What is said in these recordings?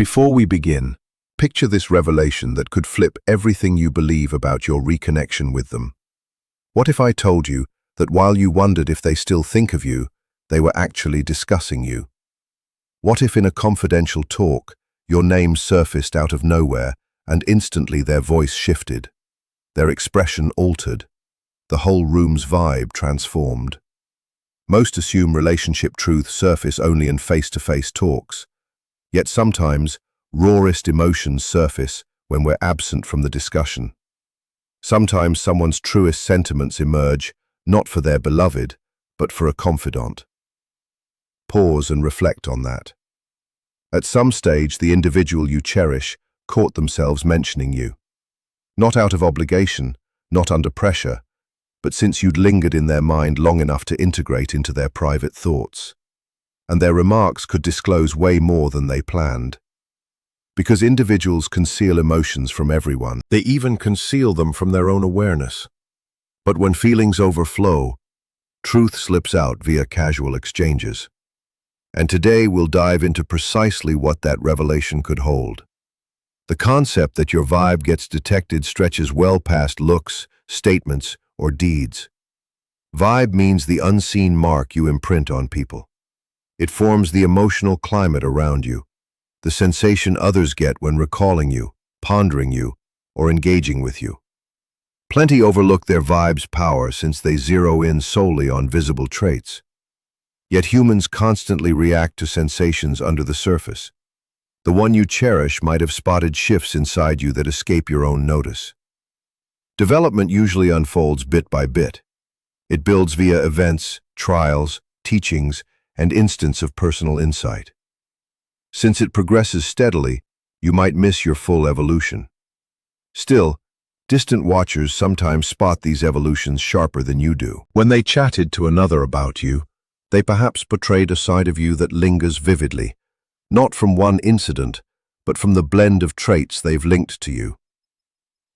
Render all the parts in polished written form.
Before we begin, picture this revelation that could flip everything you believe about your reconnection with them. What if I told you that while you wondered if they still think of you, they were actually discussing you? What if in a confidential talk, your name surfaced out of nowhere and instantly their voice shifted, their expression altered, the whole room's vibe transformed? Most assume relationship truths surface only in face-to-face talks, yet sometimes rawest emotions surface when we're absent from the discussion. Sometimes someone's truest sentiments emerge not for their beloved, but for a confidant. Pause and reflect on that. At some stage, the individual you cherish caught themselves mentioning you. Not out of obligation, not under pressure, but since you'd lingered in their mind long enough to integrate into their private thoughts. And their remarks could disclose way more than they planned. Because individuals conceal emotions from everyone, they even conceal them from their own awareness. But when feelings overflow, truth slips out via casual exchanges. And today we'll dive into precisely what that revelation could hold. The concept that your vibe gets detected stretches well past looks, statements, or deeds. Vibe means the unseen mark you imprint on people. It forms the emotional climate around you, the sensation others get when recalling you, pondering you, or engaging with you. Plenty overlook their vibe's power since they zero in solely on visible traits. Yet humans constantly react to sensations under the surface. The one you cherish might have spotted shifts inside you that escape your own notice. Development usually unfolds bit by bit. It builds via events, trials, teachings, and instants of personal insight. Since it progresses steadily, you might miss your full evolution. Still, distant watchers sometimes spot these evolutions sharper than you do. When they chatted to another about you, they perhaps portrayed a side of you that lingers vividly, not from one incident, but from the blend of traits they've linked to you.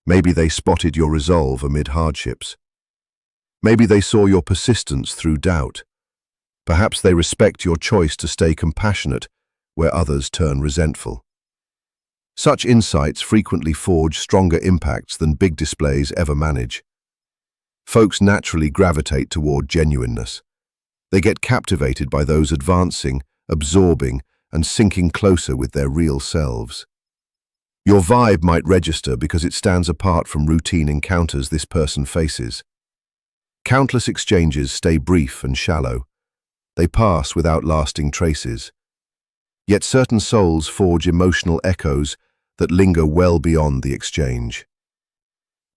Maybe they spotted your resolve amid hardships. Maybe they saw your persistence through doubt. Perhaps they respect your choice to stay compassionate where others turn resentful. Such insights frequently forge stronger impacts than big displays ever manage. Folks naturally gravitate toward genuineness. They get captivated by those advancing, absorbing, and sinking closer with their real selves. Your vibe might register because it stands apart from routine encounters this person faces. Countless exchanges stay brief and shallow. They pass without lasting traces. Yet certain souls forge emotional echoes that linger well beyond the exchange.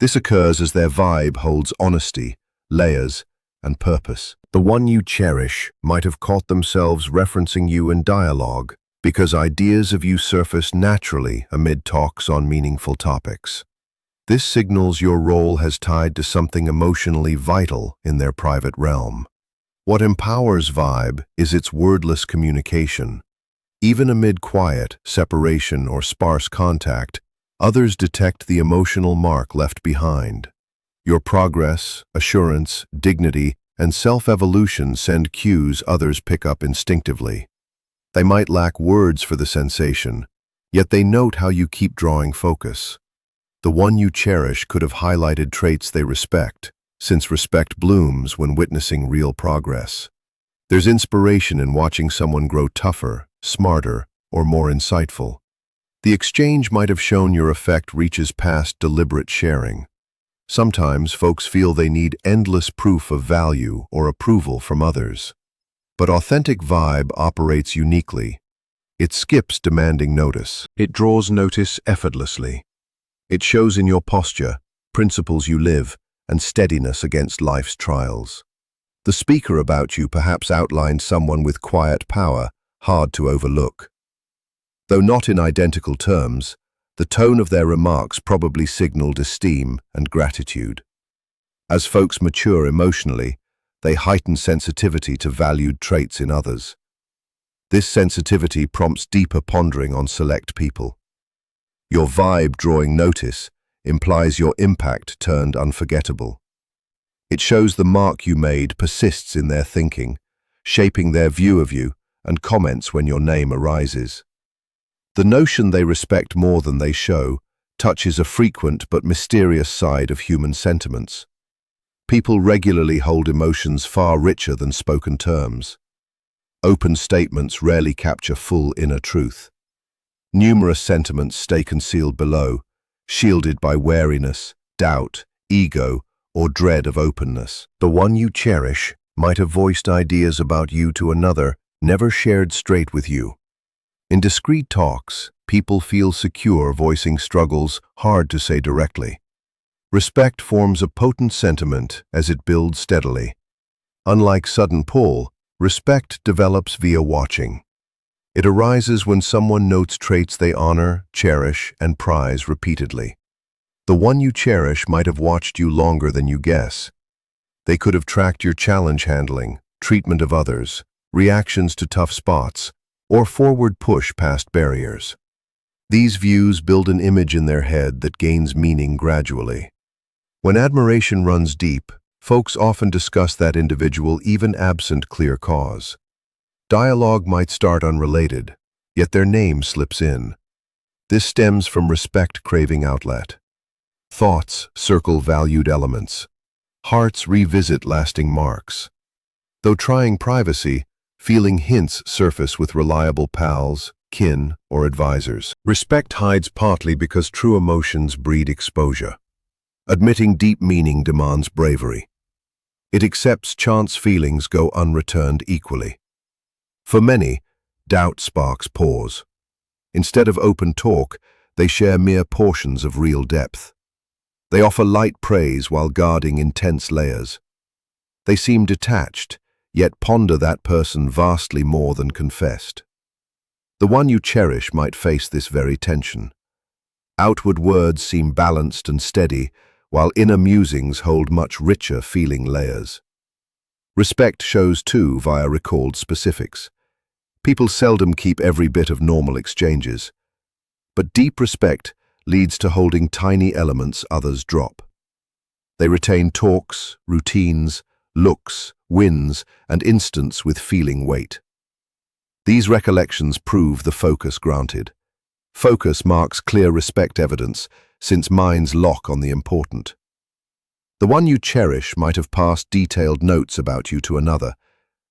This occurs as their vibe holds honesty, layers, and purpose. The one you cherish might have caught themselves referencing you in dialogue because ideas of you surface naturally amid talks on meaningful topics. This signals your role has tied to something emotionally vital in their private realm. What empowers vibe is its wordless communication. Even amid quiet, separation, or sparse contact, others detect the emotional mark left behind. Your progress, assurance, dignity, and self-evolution send cues others pick up instinctively. They might lack words for the sensation, yet they note how you keep drawing focus. The one you cherish could have highlighted traits they respect, since respect blooms when witnessing real progress. There's inspiration in watching someone grow tougher, smarter, or more insightful. The exchange might have shown your effect reaches past deliberate sharing. Sometimes folks feel they need endless proof of value or approval from others. But authentic vibe operates uniquely. It skips demanding notice. It draws notice effortlessly. It shows in your posture, principles you live, and steadiness against life's trials. The speaker about you perhaps outlined someone with quiet power, hard to overlook. Though not in identical terms, the tone of their remarks probably signaled esteem and gratitude. As folks mature emotionally, they heighten sensitivity to valued traits in others. This sensitivity prompts deeper pondering on select people. Your vibe drawing notice implies your impact turned unforgettable. It shows the mark you made persists in their thinking, shaping their view of you and comments when your name arises. The notion they respect more than they show touches a frequent but mysterious side of human sentiments. People regularly hold emotions far richer than spoken terms. Open statements rarely capture full inner truth. Numerous sentiments stay concealed below, shielded by wariness, doubt, ego, or dread of openness. The one you cherish might have voiced ideas about you to another, never shared straight with you. In discreet talks, people feel secure voicing struggles hard to say directly. Respect forms a potent sentiment as it builds steadily. Unlike sudden pull, respect develops via watching. It arises when someone notes traits they honor, cherish, and prize repeatedly. The one you cherish might have watched you longer than you guess. They could have tracked your challenge handling, treatment of others, reactions to tough spots, or forward push past barriers. These views build an image in their head that gains meaning gradually. When admiration runs deep, folks often discuss that individual even absent clear cause. Dialogue might start unrelated, yet their name slips in. This stems from respect-craving outlet. Thoughts circle valued elements. Hearts revisit lasting marks. Though trying privacy, feeling hints surface with reliable pals, kin, or advisors. Respect hides partly because true emotions breed exposure. Admitting deep meaning demands bravery. It accepts chance feelings go unreturned equally. For many, doubt sparks pause. Instead of open talk, they share mere portions of real depth. They offer light praise while guarding intense layers. They seem detached, yet ponder that person vastly more than confessed. The one you cherish might face this very tension. Outward words seem balanced and steady, while inner musings hold much richer feeling layers. Respect shows too via recalled specifics. People seldom keep every bit of normal exchanges, but deep respect leads to holding tiny elements others drop. They retain talks, routines, looks, wins, and instants with feeling weight. These recollections prove the focus granted. Focus marks clear respect evidence, since minds lock on the important. The one you cherish might have passed detailed notes about you to another,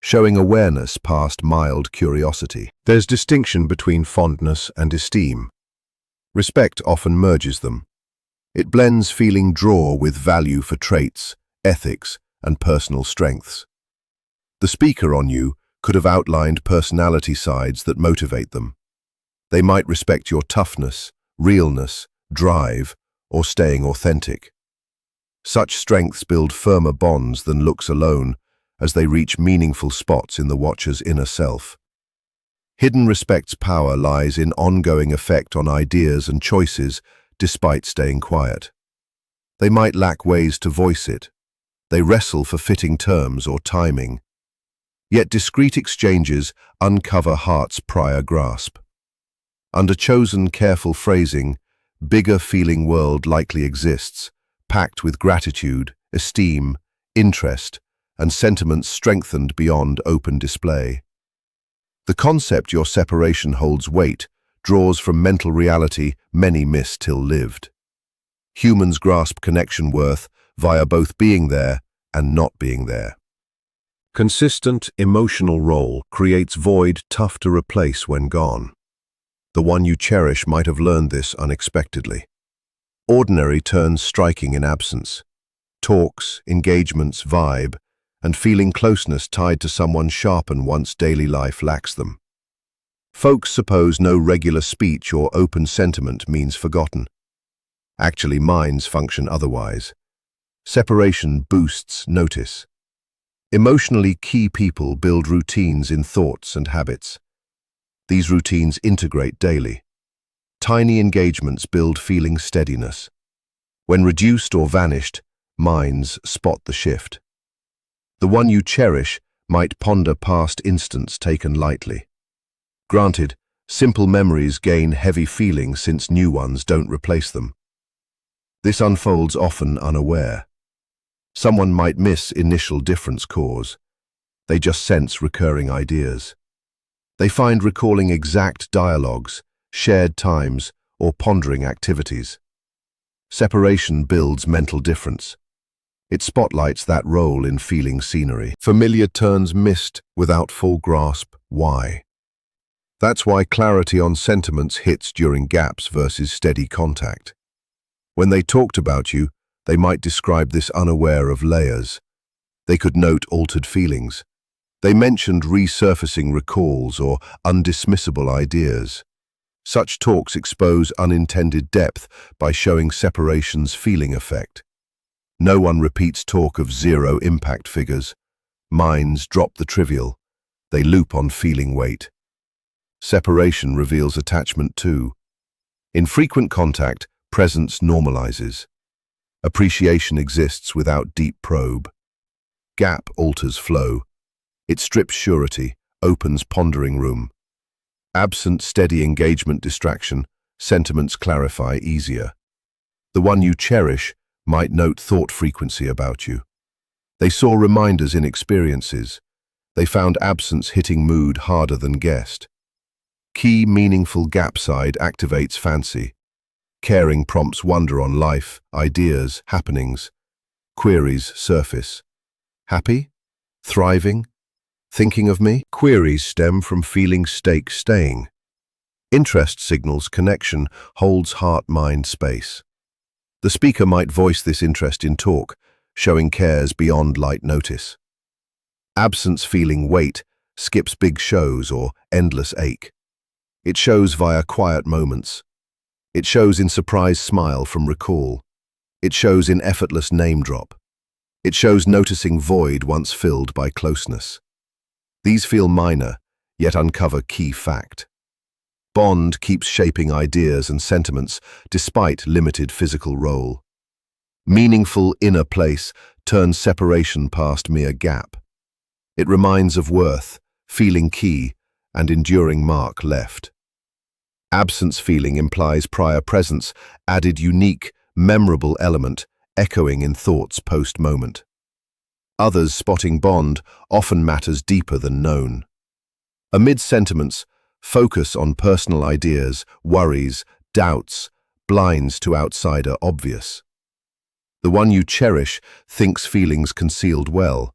showing awareness past mild curiosity. There's distinction between fondness and esteem. Respect often merges them. It blends feeling draw with value for traits, ethics, and personal strengths. The speaker on you could have outlined personality sides that motivate them. They might respect your toughness, realness, drive, or staying authentic. Such strengths build firmer bonds than looks alone as they reach meaningful spots in the watcher's inner self. Hidden respect's power lies in ongoing effect on ideas and choices despite staying quiet. They might lack ways to voice it. They wrestle for fitting terms or timing. Yet discreet exchanges uncover heart's prior grasp. Under chosen careful phrasing, bigger feeling world likely exists, packed with gratitude, esteem, interest, and sentiments strengthened beyond open display. The concept your separation holds weight draws from mental reality many miss till lived. Humans grasp connection worth via both being there and not being there. Consistent emotional role creates void tough to replace when gone. The one you cherish might have learned this unexpectedly. Ordinary turns striking in absence. Talks, engagements, vibe, and feeling closeness tied to someone sharpen once daily life lacks them. Folks suppose no regular speech or open sentiment means forgotten. Actually, minds function otherwise. Separation boosts notice. Emotionally key people build routines in thoughts and habits. These routines integrate daily. Tiny engagements build feeling steadiness. When reduced or vanished, minds spot the shift. The one you cherish might ponder past instants taken lightly. Granted, simple memories gain heavy feeling since new ones don't replace them. This unfolds often unaware. Someone might miss initial difference cause. They just sense recurring ideas. They find recalling exact dialogues, shared times, or pondering activities. Separation builds mental difference. It spotlights that role in feeling scenery. Familiar turns missed without full grasp. Why? That's why clarity on sentiments hits during gaps versus steady contact. When they talked about you, they might describe this unaware of layers. They could note altered feelings. They mentioned resurfacing recalls or undismissible ideas. Such talks expose unintended depth by showing separation's feeling effect. No one repeats talk of zero impact figures. Minds drop the trivial. They loop on feeling weight. Separation reveals attachment too. In frequent contact, presence normalizes. Appreciation exists without deep probe. Gap alters flow. It strips surety, opens pondering room. Absent steady engagement distraction, sentiments clarify easier. The one you cherish might note thought frequency about you. They saw reminders in experiences. They found absence hitting mood harder than guessed. Key meaningful gap side activates fancy. Caring prompts wonder on life, ideas, happenings. Queries surface. Happy? Thriving? Thinking of me? Queries stem from feeling staying. Interest signals connection, holds heart-mind space. The speaker might voice this interest in talk, showing cares beyond light notice. Absence feeling weight skips big shows or endless ache. It shows via quiet moments. It shows in surprise smile from recall. It shows in effortless name drop. It shows noticing void once filled by closeness. These feel minor, yet uncover key fact. Bond keeps shaping ideas and sentiments despite limited physical role. Meaningful inner place turns separation past mere gap. It reminds of worth, feeling key, and enduring mark left. Absence feeling implies prior presence, added unique, memorable element, echoing in thoughts post-moment. Others spotting bond often matters deeper than known. Amid sentiments, focus on personal ideas, worries, doubts, blinds to outsider obvious. The one you cherish thinks feelings concealed well,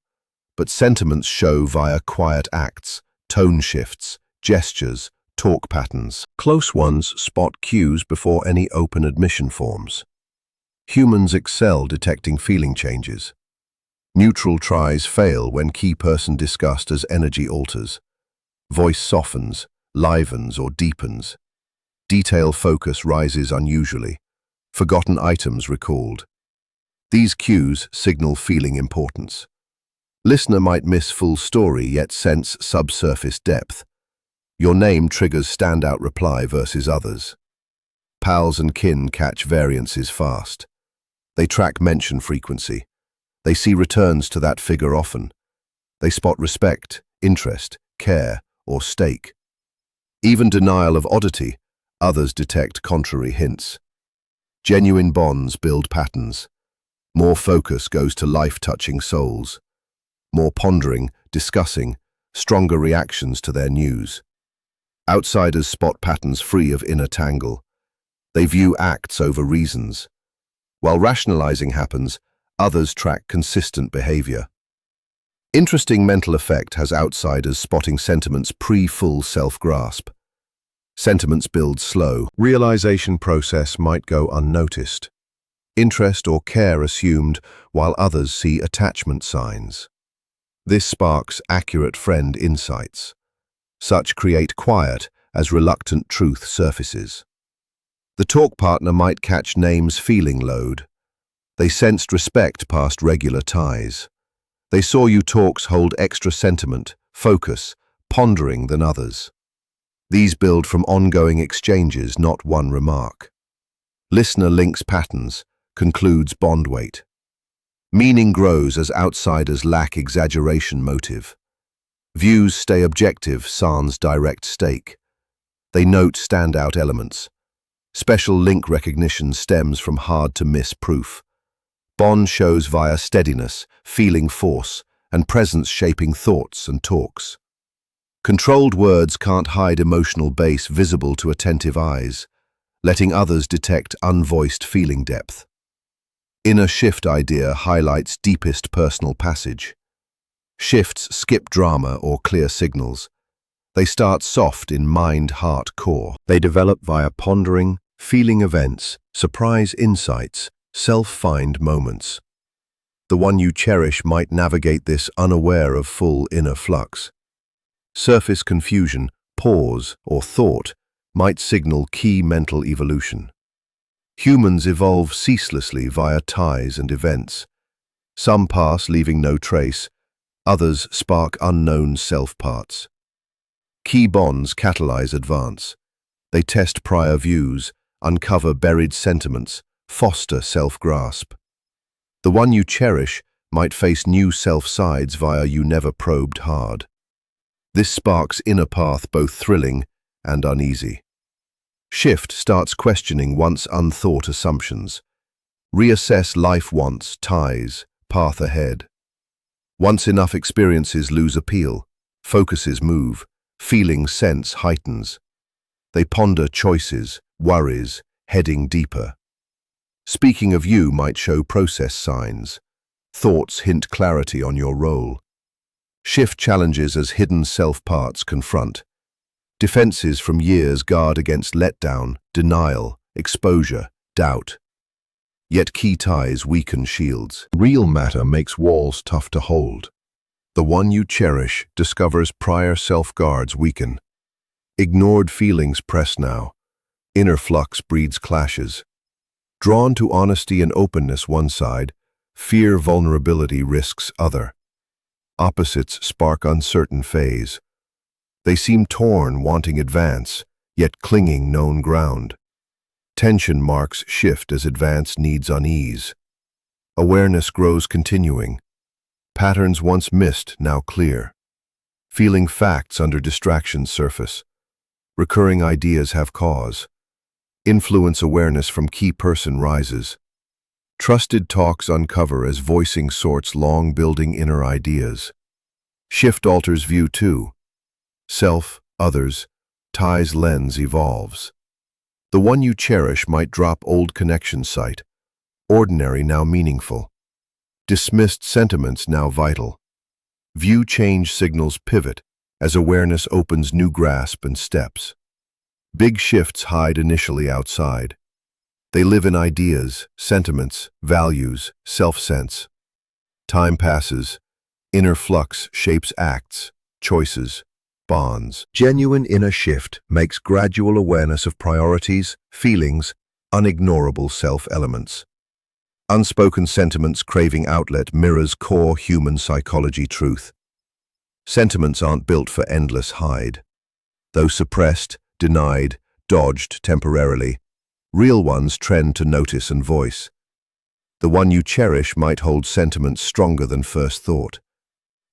but sentiments show via quiet acts, tone shifts, gestures, talk patterns. Close ones spot cues before any open admission forms. Humans excel detecting feeling changes. Neutral tries fail when key person discussed as energy alters. Voice softens, livens or deepens. Detail focus rises unusually. Forgotten items recalled. These cues signal feeling importance. Listener might miss full story yet sense subsurface depth. Your name triggers standout reply versus others. Pals and kin catch variances fast. They track mention frequency. They see returns to that figure often. They spot respect, interest, care, or stake. Even denial of oddity, others detect contrary hints. Genuine bonds build patterns. More focus goes to life-touching souls. More pondering, discussing, stronger reactions to their news. Outsiders spot patterns free of inner tangle. They view acts over reasons. While rationalizing happens, others track consistent behavior. Interesting mental effect has outsiders spotting sentiments pre-full self-grasp. Sentiments build slow. Realization process might go unnoticed. Interest or care assumed while others see attachment signs. This sparks accurate friend insights. Such create quiet as reluctant truth surfaces. The talk partner might catch names feeling load. They sensed respect past regular ties. They saw you talks hold extra sentiment, focus, pondering than others. These build from ongoing exchanges, not one remark. Listener links patterns, concludes bond weight. Meaning grows as outsiders lack exaggeration motive. Views stay objective, sans direct stake. They note standout elements. Special link recognition stems from hard-to-miss proof. Bond shows via steadiness, feeling force, and presence shaping thoughts and talks. Controlled words can't hide emotional base visible to attentive eyes, letting others detect unvoiced feeling depth. Inner shift idea highlights deepest personal passage. Shifts skip drama or clear signals. They start soft in mind-heart core. They develop via pondering, feeling events, surprise insights, self-find moments. The one you cherish might navigate this unaware of full inner flux. Surface confusion, pause, or thought might signal key mental evolution. Humans evolve ceaselessly via ties and events. Some pass, leaving no trace. Others spark unknown self-parts. Key bonds catalyze advance. They test prior views, uncover buried sentiments, foster self-grasp. The one you cherish might face new self-sides via you never probed hard. This sparks inner path both thrilling and uneasy. Shift starts questioning once unthought assumptions. Reassess life wants, ties, path ahead. Once enough experiences lose appeal, focuses move, feeling sense heightens. They ponder choices, worries, heading deeper. Speaking of you might show process signs. Thoughts hint clarity on your role. Shift challenges as hidden self-parts confront. Defenses from years guard against letdown, denial, exposure, doubt. Yet key ties weaken shields. Real matter makes walls tough to hold. The one you cherish discovers prior self-guards weaken. Ignored feelings press now. Inner flux breeds clashes. Drawn to honesty and openness one side, fear vulnerability risks other. Opposites spark uncertain phase. They seem torn, wanting advance, yet clinging known ground. Tension marks shift as advance needs unease. Awareness grows continuing. Patterns once missed, now clear. Feeling facts under distractions surface. Recurring ideas have cause. Influence awareness from key person rises. Trusted talks uncover as voicing sorts long building inner ideas. Shift alters view too. Self, others, ties lens evolves. The one you cherish might drop old connection site. Ordinary now meaningful. Dismissed sentiments now vital. View change signals pivot as awareness opens new grasp and steps. Big shifts hide initially outside. They live in ideas, sentiments, values, self-sense. Time passes. Inner flux shapes acts, choices, bonds. Genuine inner shift makes gradual awareness of priorities, feelings, unignorable self-elements. Unspoken sentiments craving outlet mirrors core human psychology truth. Sentiments aren't built for endless hide. Though suppressed, denied, dodged temporarily, real ones trend to notice and voice. The one you cherish might hold sentiments stronger than first thought.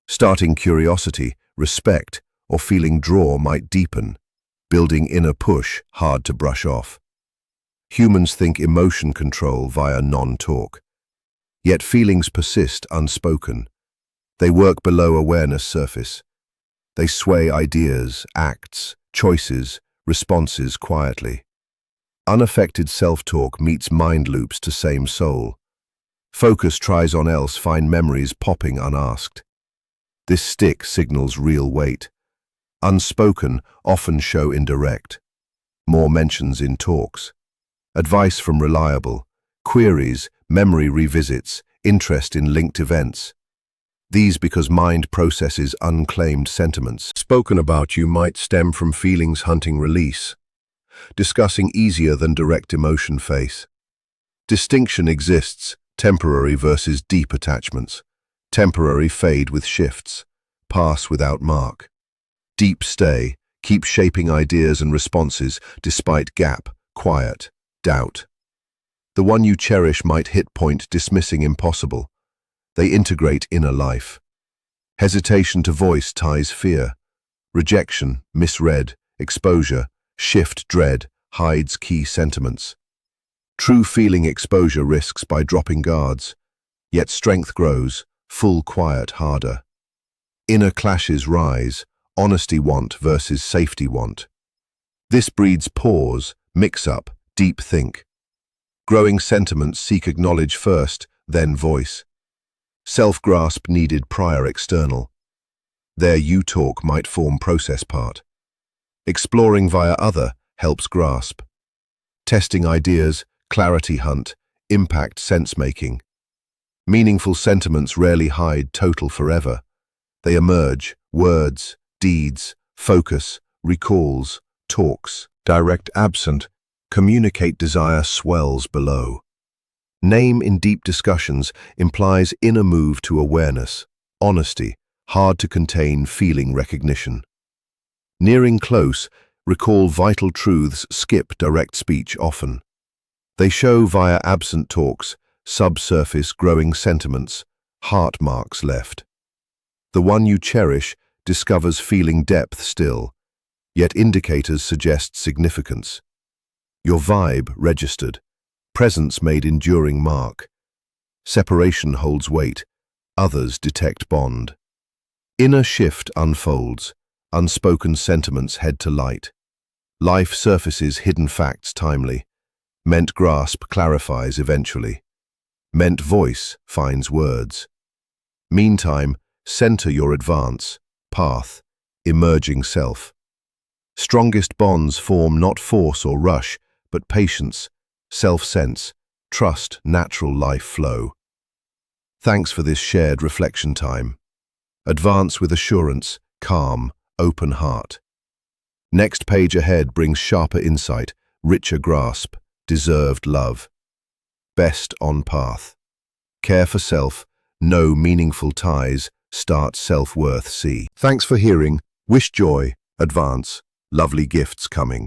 Starting curiosity, respect, or feeling draw might deepen, building inner push hard to brush off. Humans think emotion control via non-talk. Yet feelings persist unspoken. They work below awareness surface. They sway ideas, acts, choices, responses quietly. Unaffected self-talk meets mind loops to same soul. Focus tries on else find memories popping unasked. This stick signals real weight. Unspoken often show indirect. More mentions in talks. Advice from reliable. Queries, memory revisits, interest in linked events. These because mind processes unclaimed sentiments. Spoken about you might stem from feelings hunting release. Discussing easier than direct emotion face. Distinction exists, temporary versus deep attachments. Temporary fade with shifts. Pass without mark. Deep stay, keep shaping ideas and responses despite gap, quiet, doubt. The one you cherish might hit point dismissing impossible. They integrate inner life. Hesitation to voice ties fear. Rejection, misread, exposure, shift dread, hides key sentiments. True feeling exposure risks by dropping guards. Yet strength grows, full quiet harder. Inner clashes rise, honesty want versus safety want. This breeds pause, mix-up, deep think. Growing sentiments seek acknowledge first, then voice. Self-grasp needed prior external. Their you-talk might form process part. Exploring via other helps grasp. Testing ideas, clarity hunt, impact sense-making. Meaningful sentiments rarely hide total forever. They emerge, words, deeds, focus, recalls, talks, direct absent, communicate desire swells below. Name in deep discussions implies inner move to awareness, honesty, hard to contain feeling recognition. Nearing close, recall vital truths skip direct speech often. They show via absent talks, subsurface growing sentiments, heart marks left. The one you cherish discovers feeling depth still, yet indicators suggest significance. Your vibe registered, presence made enduring mark. Separation holds weight, others detect bond. Inner shift unfolds, unspoken sentiments head to light. Life surfaces hidden facts timely. Meant grasp clarifies eventually. Meant voice finds words. Meantime, center your advance, path, emerging self. Strongest bonds form not force or rush, but patience, self-sense, trust, natural life flow. Thanks for this shared reflection time. Advance with assurance, calm, open heart. Next page ahead brings sharper insight, richer grasp, deserved love. Best on path. Care for self, know meaningful ties, start self-worth see. Thanks for hearing, wish joy, advance, lovely gifts coming.